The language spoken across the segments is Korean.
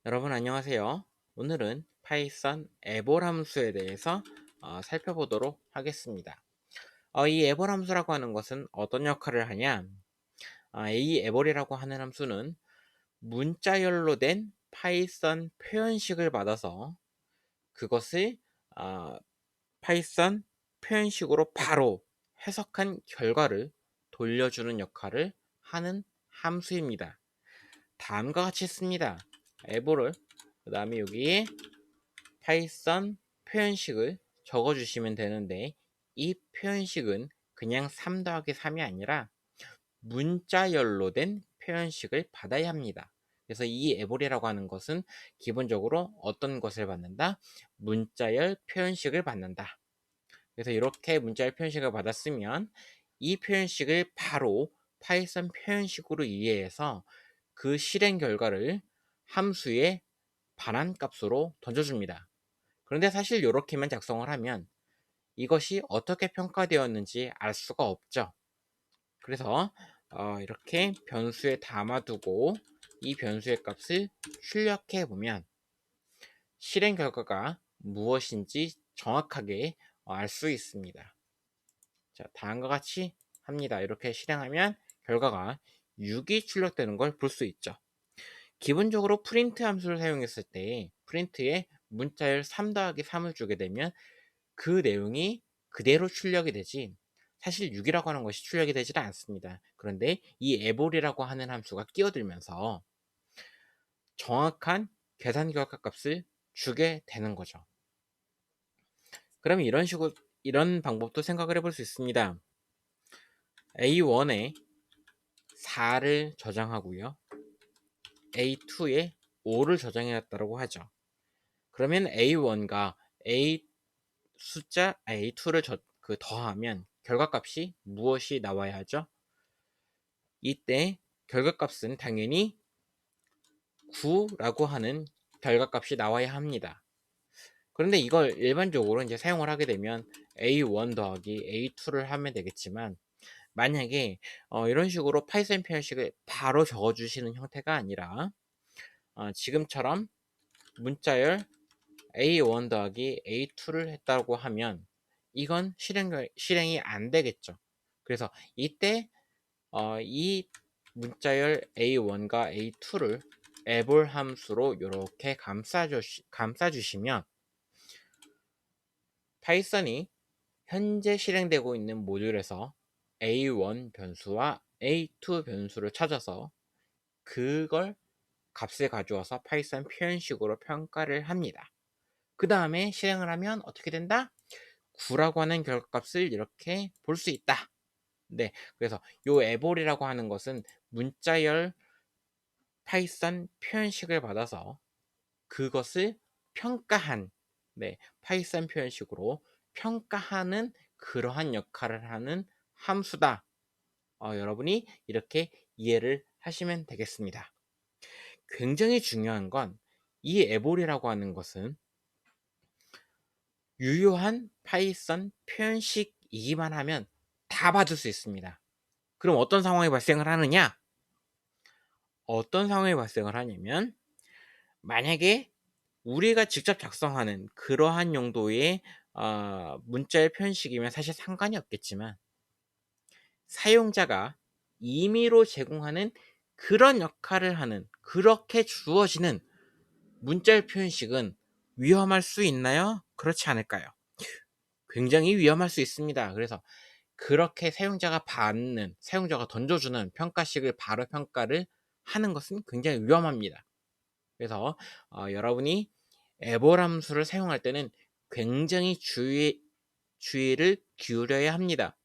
여러분 안녕하세요. 오늘은 파이썬 에볼 함수에 대해서 살펴보도록 하겠습니다. 이 에볼 함수라고 하는 것은 어떤 역할을 하냐? 이 에볼이라고 하는 함수는 문자열로 된 파이썬 표현식을 받아서 그것을 아, 파이썬 표현식으로 바로 해석한 결과를 돌려주는 역할을 하는 함수입니다. 다음과 같이 씁니다. 에볼을 그 다음에 여기에 파이썬 표현식을 적어주시면 되는데, 이 표현식은 그냥 3 더하기 3이 아니라 문자열로 된 표현식을 받아야 합니다. 그래서 이 에볼이라고 하는 것은 기본적으로 어떤 것을 받는다? 문자열 표현식을 받는다. 그래서 이렇게 문자열 표현식을 받았으면 이 표현식을 바로 파이썬 표현식으로 이해해서 그 실행 결과를 함수의 반환값으로 던져줍니다. 그런데 사실 이렇게만 작성을 하면 이것이 어떻게 평가되었는지 알 수가 없죠. 그래서 이렇게 변수에 담아두고 이 변수의 값을 출력해 보면 실행 결과가 무엇인지 정확하게 알 수 있습니다. 자, 다음과 같이 합니다. 이렇게 실행하면 결과가 6이 출력되는 걸 볼 수 있죠. 기본적으로 프린트 함수를 사용했을 때 프린트에 문자열 3 더하기 3을 주게 되면 그 내용이 그대로 출력이 되지, 사실 6이라고 하는 것이 출력이 되지는 않습니다. 그런데 이 에볼이라고 하는 함수가 끼어들면서 정확한 계산 결과 값을 주게 되는 거죠. 그러면 이런 방법도 생각을 해볼 수 있습니다. A1에 4를 저장하고요, A2에 5를 저장해 놨다고 하죠. 그러면 A1과 A2를 더하면 결과값이 무엇이 나와야 하죠? 이때 결과값은 당연히 9라고 하는 결과값이 나와야 합니다. 그런데 이걸 일반적으로 이제 사용을 하게 되면 A1 더하기 A2를 하면 되겠지만, 만약에 이런 식으로 파이썬 표현식을 바로 적어주시는 형태가 아니라 지금처럼 문자열 A1 더하기 A2를 했다고 하면 이건 실행이 안 되겠죠. 그래서 이때 이 문자열 A1과 A2를 에볼 함수로 이렇게 감싸주시면 파이썬이 현재 실행되고 있는 모듈에서 A1 변수와 A2 변수를 찾아서 그걸 값을 가져와서 파이썬 표현식으로 평가를 합니다. 그 다음에 실행을 하면 어떻게 된다? 9라고 하는 결과값을 이렇게 볼 수 있다. 네, 그래서 요 에볼이라고 하는 것은 문자열 파이썬 표현식을 받아서 그것을 평가한, 네, 파이썬 표현식으로 평가하는 그러한 역할을 하는 함수다. 여러분이 이렇게 이해를 하시면 되겠습니다. 굉장히 중요한 건 이 에볼이라고 하는 것은 유효한 파이썬 표현식이기만 하면 다 받을 수 있습니다. 그럼 어떤 상황이 발생을 하느냐? 어떤 상황이 발생을 하냐면, 만약에 우리가 직접 작성하는 그러한 용도의 문자의 표현식이면 사실 상관이 없겠지만, 사용자가 임의로 제공하는 그런 역할을 하는, 그렇게 주어지는 문자의 표현식은 위험할 수 있나요? 그렇지 않을까요? 굉장히 위험할 수 있습니다. 그래서 그렇게 사용자가 던져주는 평가식을 바로 평가를 하는 것은 굉장히 위험합니다. 그래서 여러분이 에볼 함수를 사용할 때는 굉장히 주의를 기울여야 합니다.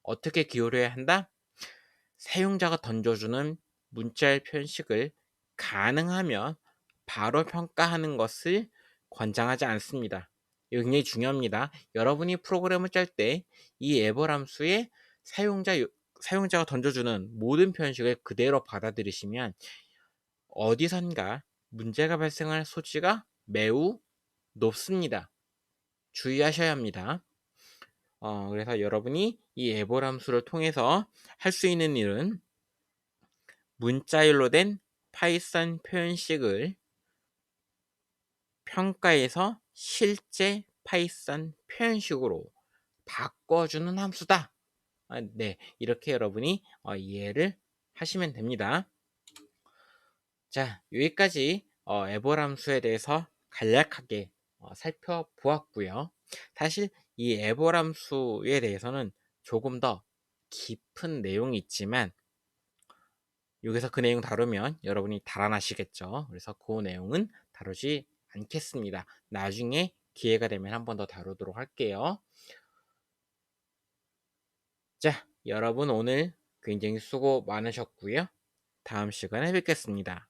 어떻게 기울여야 한다? 사용자가 던져주는 문자열 표현식을 가능하면 바로 평가하는 것을 권장하지 않습니다. 이거 굉장히 중요합니다. 여러분이 프로그램을 짤 때 이 에벌 함수의 사용자가 던져주는 모든 표현식을 그대로 받아들이시면 어디선가 문제가 발생할 소지가 매우 높습니다. 주의하셔야 합니다. 그래서 여러분이 이 에벌 함수를 통해서 할 수 있는 일은 문자열로 된 파이썬 표현식을 평가에서 실제 파이썬 표현식으로 바꿔주는 함수다. 네, 이렇게 여러분이 이해를 하시면 됩니다. 자, 여기까지 에벌 함수에 대해서 간략하게 살펴보았고요. 사실 이 에벌 함수에 대해서는 조금 더 깊은 내용이 있지만 여기서 그 내용 다루면 여러분이 달아나시겠죠. 그래서 그 내용은 다루지 않겠습니다. 나중에 기회가 되면 한 번 더 다루도록 할게요. 자, 여러분 오늘 굉장히 수고 많으셨고요. 다음 시간에 뵙겠습니다.